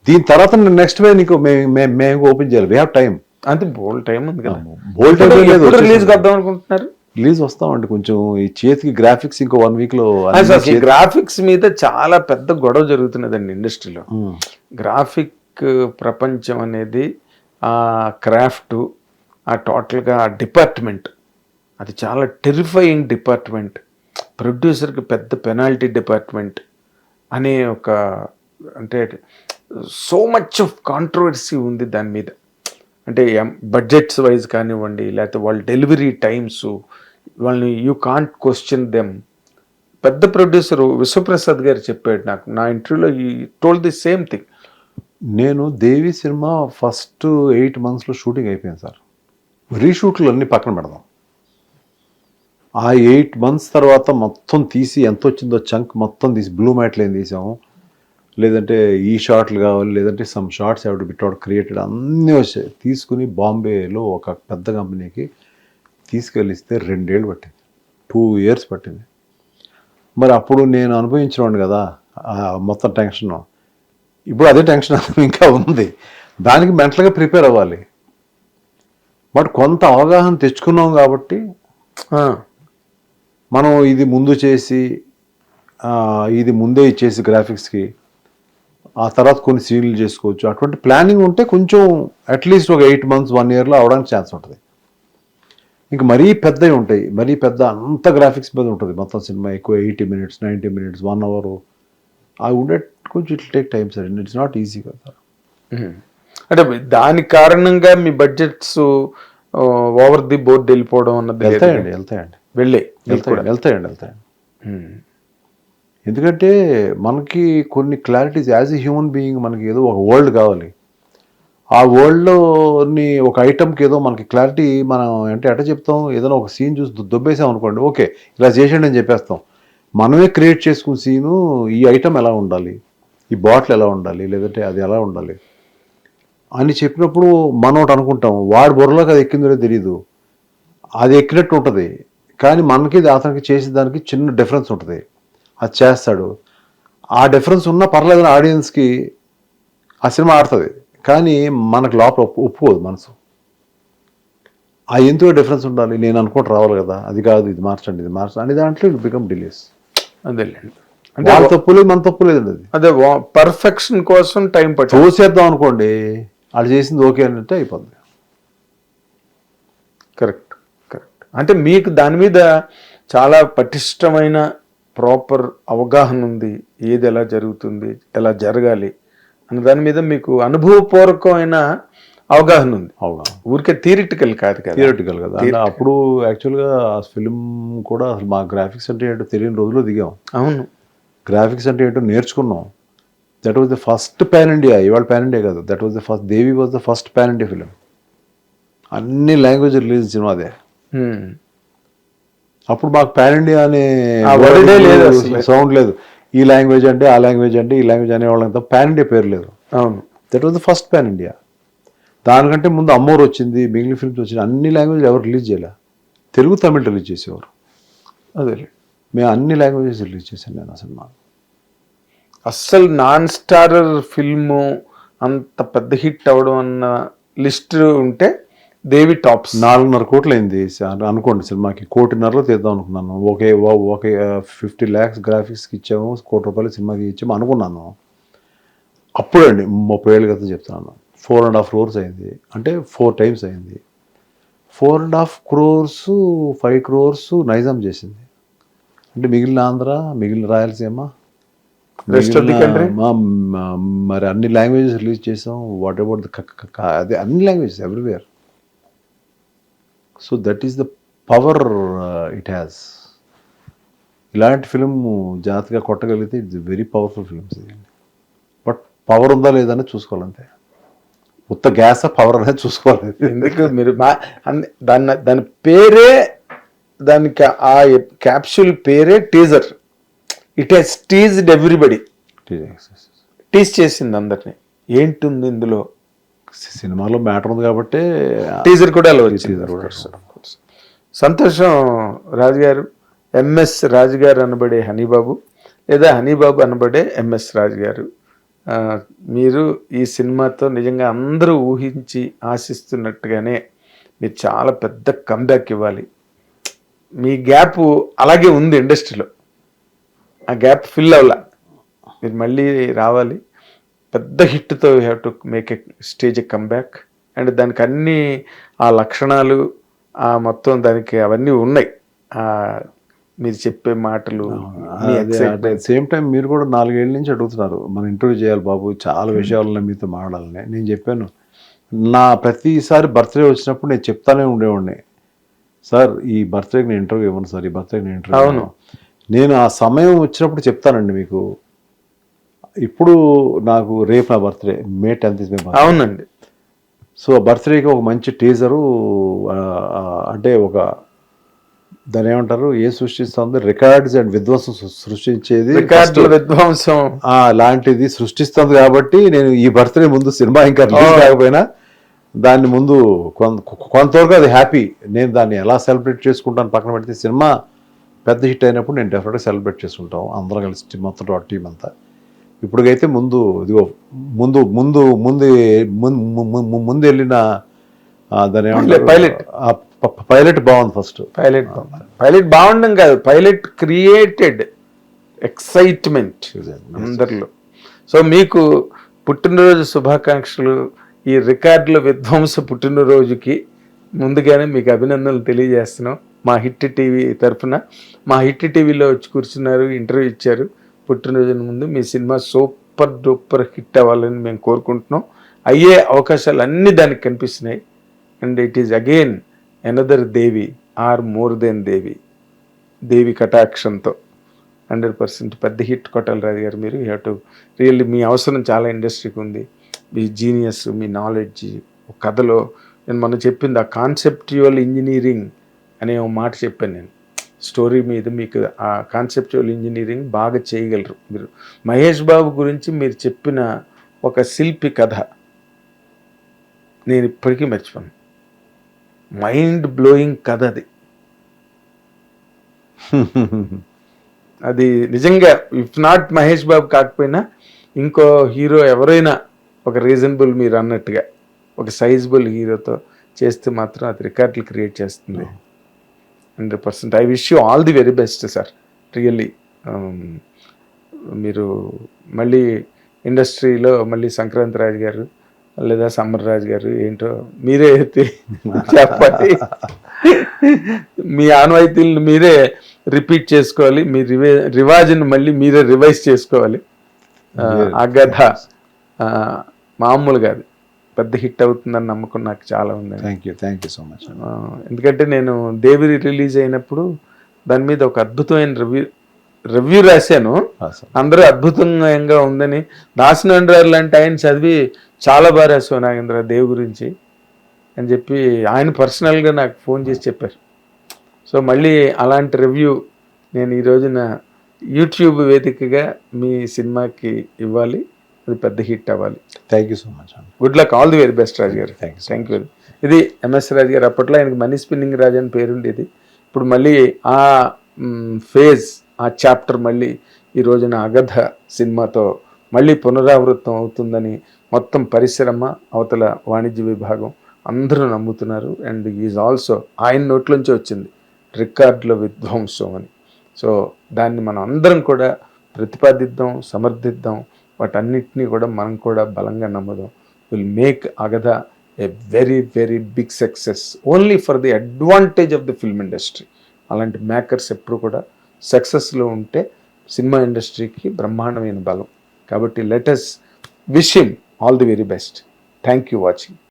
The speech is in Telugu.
దీని తర్వాత నెక్స్ట్ వే నీకు మేము ఓపెన్ చేయాలి. We have time. అంతే, బోల్డ్ టైం ఉంది కదా. బోల్డ్ టైం లేదు. రిలీజ్ వద్దాం అనుకుంటున్నారు? రిలీజ్ వస్తామండి. కొంచెం ఈ చేతికి గ్రాఫిక్స్ ఇంకో 1 week లో. గ్రాఫిక్స్ మీద చాలా పెద్ద గొడవ జరుగుతున్నదండి ఇండస్ట్రీలో. గ్రాఫిక్ ప్రపంచం అనేది, ఆ క్రాఫ్ట్, ఆ టోటల్గా ఆ డిపార్ట్మెంట్, అది చాలా టెరిఫైయింగ్ డిపార్ట్మెంట్. ప్రొడ్యూసర్కి పెద్ద పెనాల్టీ డిపార్ట్మెంట్ అనే ఒక, అంటే సో మచ్ ఆఫ్ కాంట్రవర్సీ ఉంది దాని మీద. అంటే బడ్జెట్స్ వైజ్ కానివ్వండి, లేకపోతే వాళ్ళ డెలివరీ టైమ్స్, వాళ్ళని యూ కాంట్ క్వశ్చన్ దెమ్. పెద్ద ప్రొడ్యూసర్ విశ్వప్రసాద్ గారు చెప్పాడు నాకు నా ఇంటర్వ్యూలో, ఈ టోల్డ్ ది సేమ్ థింగ్. నేను దేవి సినిమా ఫస్ట్ 8 monthsలో షూటింగ్ అయిపోయింది సార్. రీషూట్లు అన్నీ పక్కన పెడదాం. ఆ 8 months తర్వాత మొత్తం తీసి ఎంత వచ్చిందో చంక్ మొత్తం తీసి బ్లూ మ్యాట్లు ఏం తీసాము, లేదంటే ఈ షార్ట్లు కావాలి, లేదంటే some shorts have to be created, అన్నీ వచ్చాయి. తీసుకుని బాంబేలో ఒక పెద్ద కంపెనీకి తీసుకెళ్ళిస్తే 2 years పట్టింది, 2 years పట్టింది. మరి అప్పుడు నేను అనుభవించినవాడిని కదా మొత్తం టెన్షన్. ఇప్పుడు అదే టెన్షన్ ఇంకా ఉంది. దానికి మెంటల్గా ప్రిపేర్ అవ్వాలి. బట్ కొంత అవగాహన తెచ్చుకున్నాం కాబట్టి మనం ఇది ముందు చేసి, ఇది ముందే ఇచ్చేసి గ్రాఫిక్స్కి, ఆ తర్వాత కొన్ని సీన్లు చేసుకోవచ్చు. అటువంటి ప్లానింగ్ ఉంటే కొంచెం అట్లీస్ట్ ఒక 8 months 1 yearలో అవడానికి ఛాన్స్ ఉంటుంది. ఇంక మరీ పెద్దవి ఉంటాయి, మరీ పెద్ద అంత గ్రాఫిక్స్ మీద ఉంటుంది మొత్తం సినిమా, ఎక్కువ 80 minutes 90 minutes 1 hour. ఆ ఉండే కొంచెం it take time sir. It's not easy కదా. అంటే దాని కారణంగా మీ బడ్జెట్స్ ఓవర్ ది బోర్డ్ వెళ్ళిపోవడం అన్నది వెళ్తాయండి. వెళ్తాయండి. ఎందుకంటే మనకి కొన్ని clarities as a human being, మనకి ఏదో ఒక వరల్డ్ కావాలి. ఆ వరల్డ్లోని ఒక ఐటమ్కి ఏదో మనకి క్లారిటీ, మనం అంటే ఎట్లా చెప్తాం, ఏదైనా ఒక సీన్ చూసి దొబ్బేసాం అనుకోండి, ఓకే ఇలా చేసేయండి అని చెప్పేస్తాం. మనమే క్రియేట్ చేసుకున్న సీను, ఈ ఐటమ్ ఎలా ఉండాలి, ఈ బాటిల్ ఎలా ఉండాలి, లేదంటే అది ఎలా ఉండాలి అని చెప్పినప్పుడు మనం ఒకటి అనుకుంటాం. వాడి బుర్రలోకి అది ఎక్కిందో తెలియదు, అది ఎక్కినట్టు ఉంటుంది. కానీ మనకి అతనికి చేసేదానికి చిన్న డిఫరెన్స్ ఉంటుంది, అది చేస్తాడు. ఆ డిఫరెన్స్ ఉన్నా పర్లేదని ఆడియన్స్కి ఆ సినిమా ఆడుతుంది. కానీ మనకు లోపల ఒప్పుకోదు మనసు. ఆ ఎందుకు డిఫరెన్స్ ఉండాలి, నేను అనుకుంటూ రావాలి కదా, అది కాదు ఇది మార్చండి ఇది మార్చండి అని దాంట్లో ఇట్ బికమ్ డిలేస్. అదేలేండి. అంటే వాళ్ళ తప్పు లేదు, మన తప్పు లేదండి. అది అదే పర్ఫెక్షన్ కోసం టైం పట్టి చూసేద్దాం అనుకోండి, వాళ్ళు చేసింది ఓకే అంటే అయిపోద్ది. కరెక్ట్. అంటే మీకు దాని మీద చాలా పటిష్టమైన ప్రాపర్ అవగాహన ఉంది, ఏది ఎలా జరుగుతుంది, ఎలా జరగాలి అన్న దాని మీద మీకు అనుభవపూర్వకమైన అవగాహన ఉంది. ఊరికే థియరిటికల్ కాదు కదా. థియరిటికల్ కదా. అప్పుడు యాక్చువల్గా ఆ ఫిలిం కూడా అసలు మా గ్రాఫిక్స్ అంటే ఏంటో తెలియని రోజుల్లో దిగాం. అవును, గ్రాఫిక్స్ అంటే ఏంటో నేర్చుకున్నాం. That was the first pan India. ఇవాళ పాన్ ఇండియా కాదు, that was the first. Devi was the first pan India film. అన్ని లాంగ్వేజ్ రిలీజ్ సినిమా అదే. అప్పుడు మాకు పాన్ ఇండియా అనే సౌండ్ లేదు. ఈ లాంగ్వేజ్ అంటే ఆ లాంగ్వేజ్ అంటే ఈ లాంగ్వేజ్ అనేవాళ్ళం తప్ప పాన్ ఇండియా పేరు లేదు. అవును, that was the first pan India. దానికంటే ముందు అమ్మోరు వచ్చింది, మిగిలిన ఫిల్మ్స్ వచ్చింది. అన్ని లాంగ్వేజ్ ఎవరు రిలీజ్ చేయలే. తెలుగు తమిళ్ రిలీజ్ చేసేవారు. అదే మేము అన్ని లాంగ్వేజెస్ రిలీజ్ చేశాను నేను ఆ సినిమా. అస్సలు నాన్ స్టారర్ ఫిల్ము అంత పెద్ద హిట్ అవడం అన్న లిస్ట్ ఉంటే దేవి టాప్స్. 4.5 కోట్లు అయింది అనుకోండి సినిమాకి. 1.5 కోట్లు తీద్దాం అనుకున్నాను. ఒకే 50 lakhs గ్రాఫిక్స్కి ఇచ్చాము, 1 కోటి రూపాయలు సినిమాకి ఇచ్చాము అనుకున్నాను. అప్పుడండి 30 ఏళ్ళ క్రితం చెప్తున్నాను. 4.5 crores అయింది. అంటే 4 times అయింది. 4.5 crores 5 crores నైజాం చేసింది. అంటే మిగిలిన ఆంధ్ర, మిగిలిన రాయలసీమ, మరి అన్ని లాంగ్వేజెస్ రిలీజ్ చేసాం. వాట్ అబౌట్ అదే అన్ని languages everywhere. So that is the power it has. ఇలాంటి ఫిలిం జాగ్రత్తగా కొట్టగలిగితే it's very powerful films. But power ఉందా లేదని చూసుకోవాలంతే. ఉత్త గ్యాస్ పవర్ అనేది చూసుకోవాలి. ఎందుకు మీరు దాని పేరే, దానికి ఆ క్యాప్సూల్ పేరే teaser. It has teased everybody. Tease చేసింది అందరినీ. ఏంటుంది ఇందులో, సినిమాలో మ్యాటర్ ఉంది కాబట్టి టీజర్ కూడా అలా వచ్చింది. సంతోషం రాజుగారు. ఎంఎస్ రాజుగారు అనబడే హనీబాబు, లేదా హనీబాబు అనబడే ఎంఎస్ రాజుగారు మీరు ఈ సినిమాతో నిజంగా అందరూ ఊహించి ఆశిస్తున్నట్టుగానే మీరు చాలా పెద్ద కంబ్యాక్ ఇవ్వాలి. మీ గ్యాప్ అలాగే ఉంది ఇండస్ట్రీలో, ఆ గ్యాప్ ఫిల్ అవ్వాల, మీరు మళ్ళీ రావాలి. పెద్ద హిట్తో you have to make a stage a comeback. And దానికి అన్ని ఆ లక్షణాలు, ఆ మొత్తం దానికి అవన్నీ ఉన్నాయి. మీరు చెప్పే మాటలు, సేమ్ టైం మీరు కూడా 4 ఏళ్ళ నుంచి అడుగుతున్నారు మన ఇంటర్వ్యూ చేయాలి బాబు, చాలా విషయాలు మీతో మాట్లాడాలని. నేను చెప్పాను, నా ప్రతిసారి బర్త్డే వచ్చినప్పుడు నేను చెప్తానే ఉండేవాడిని, సార్ ఈ బర్త్డేకి నేను ఇంటర్వ్యూ ఇవ్వను సార్, ఈ బర్త్డేకి నేను ఇంటర్వ్యూ. అవును, నేను ఆ సమయం వచ్చినప్పుడు చెప్తానండి మీకు. ఇప్పుడు నాకు రేపు నా బర్త్డే, May 10th. అవునండి. సో బర్త్డేకి ఒక మంచి టీజరు, అంటే ఒక దాని ఏమంటారు, ఏ సృష్టిస్తుంది, రికార్డ్స్ అండ్ విధ్వంసం సృష్టించేది, విధ్వంసం లాంటిది సృష్టిస్తుంది. కాబట్టి నేను ఈ బర్త్డే ముందు సినిమా ఇంకా రిలీజ్ కాకపోయినా దాన్ని ముందు కొంతవరకు అది హ్యాపీ. నేను దాన్ని ఎలా సెలబ్రేట్ చేసుకుంటాను పక్కన పెడితే, సినిమా పెద్ద హిట్ అయినప్పుడు నేను డెఫినెట్గా సెలబ్రేట్ చేసుకుంటాం అందరం కలిసి, మొత్తం టీం అంతా. ఇప్పటికైతే ముందు ఇదిగో ముందు ముందు ముందు ముందు వెళ్ళిన దాని పైలట్ బాగుంది. ఫస్ట్ పైలట్ బాగుండడం కాదు, పైలట్ క్రియేటెడ్ ఎక్సైట్మెంట్ అందరిలో. సో మీకు పుట్టినరోజు శుభాకాంక్షలు. ఈ రికార్డుల విధ్వంస పుట్టినరోజుకి ముందుగానే మీకు అభినందనలు తెలియజేస్తున్నాం మా హిట్ టీవీ తరఫున. మా హిట్ టీవీలో వచ్చి కూర్చున్నారు, ఇంటర్వ్యూ ఇచ్చారు. పుట్టినరోజున ముందు మీ సినిమా సూపర్ డూపర్ హిట్ అవ్వాలని మేము కోరుకుంటున్నాం. అయ్యే అవకాశాలు అన్నీ దానికి కనిపిస్తున్నాయి. And it is again another Devi or more than Devi కటాక్షంతో 100% పెద్ద హిట్ కొట్టాలి రాజు గారు. మీరు హ్యావ్ టు రియల్లీ, మీ అవసరం చాలా ఇండస్ట్రీకి ఉంది. మీ జీనియస్, మీ నాలెడ్జ్, కథలో నేను మొన్న చెప్పింది ఆ కాన్సెప్చువల్ ఇంజనీరింగ్ అనే ఒక మాట చెప్పాను నేను. స్టోరీ మీద మీకు ఆ కాన్సెప్చువల్ ఇంజనీరింగ్ బాగా చేయగలరు మీరు. మహేష్ బాబు గురించి మీరు చెప్పిన ఒక శిల్పి కథ నేను ఇప్పటికీ మర్చిపోను. మైండ్ బ్లోయింగ్ కథ అది. అది నిజంగా ఇఫ్ నాట్ మహేష్ బాబు కాకపోయినా ఇంకో హీరో ఎవరైనా ఒక రీజనబుల్, మీరు అన్నట్టుగా ఒక సైజబుల్ హీరోతో చేస్తే మాత్రం అది రికార్డులు క్రియేట్ చేస్తుంది. 100%. I wish you all the very best sir. Really మీరు మళ్ళీ ఇండస్ట్రీలో మళ్ళీ సంక్రాంతి రాజు గారు లేదా సమ్మర్ రాజు గారు ఏంటో మీరే చెప్పండి. మీ ఆనవాయితీలను మీరే రిపీట్ చేసుకోవాలి, మీ రివాజ్ని మళ్ళీ మీరే రివైజ్ చేసుకోవాలి. అగధ మామూలు కాదు, పెద్ద హిట్ అవుతుందని నమ్మకం నాకు చాలా ఉంది. Thank you so much. ఎందుకంటే నేను దేవి రిలీజ్ అయినప్పుడు దాని మీద ఒక అద్భుతమైన రివ్యూ రాశాను. అందరూ అద్భుతంగా ఉందని. దాసనారాయణ లాంటి ఆయన చదివి చాలా బాగా రాశావు నాగేంద్ర దేవి గురించి అని చెప్పి ఆయన పర్సనల్గా నాకు ఫోన్ చేసి చెప్పారు. సో మళ్ళీ అలాంటి రివ్యూ నేను ఈ రోజున యూట్యూబ్ వేదికగా మీ సినిమాకి ఇవ్వాలి, అది పెద్ద హిట్ అవ్వాలి. Thank you so much. Good luck, all the very best Raju garu. Thank you. ఇది ఎంఎస్ రాజు గారు. అప్పట్లో ఆయనకి మనీ స్పిన్నింగ్ రాజు అని పేరుండేది. ఇప్పుడు మళ్ళీ ఆ ఫేజ్, ఆ చాప్టర్ మళ్ళీ ఈ రోజున అగధ సినిమాతో మళ్ళీ పునరావృతం అవుతుందని మొత్తం పరిశ్రమ, అవతల వాణిజ్య విభాగం అందరూ నమ్ముతున్నారు. అండ్ ఈజ్ ఆల్సో ఆయన నోట్లోంచి వచ్చింది రికార్డుల విధ్వంసం అని. సో దాన్ని మనం అందరం కూడా ప్రతిపాదిద్దాం, సమర్థిద్దాం. వాటన్నిటినీ కూడా మనం కూడా బలంగా నమ్ముదాం. విల్ మేక్ అగధ a very very big success only for the advantage of the film industry. అలాంటి మేకర్స్ ఎప్పుడు కూడా సక్సెస్లో ఉంటే సినిమా ఇండస్ట్రీకి బ్రహ్మాండమైన బలం. కాబట్టి let us wish him all the very best. Thank you watching.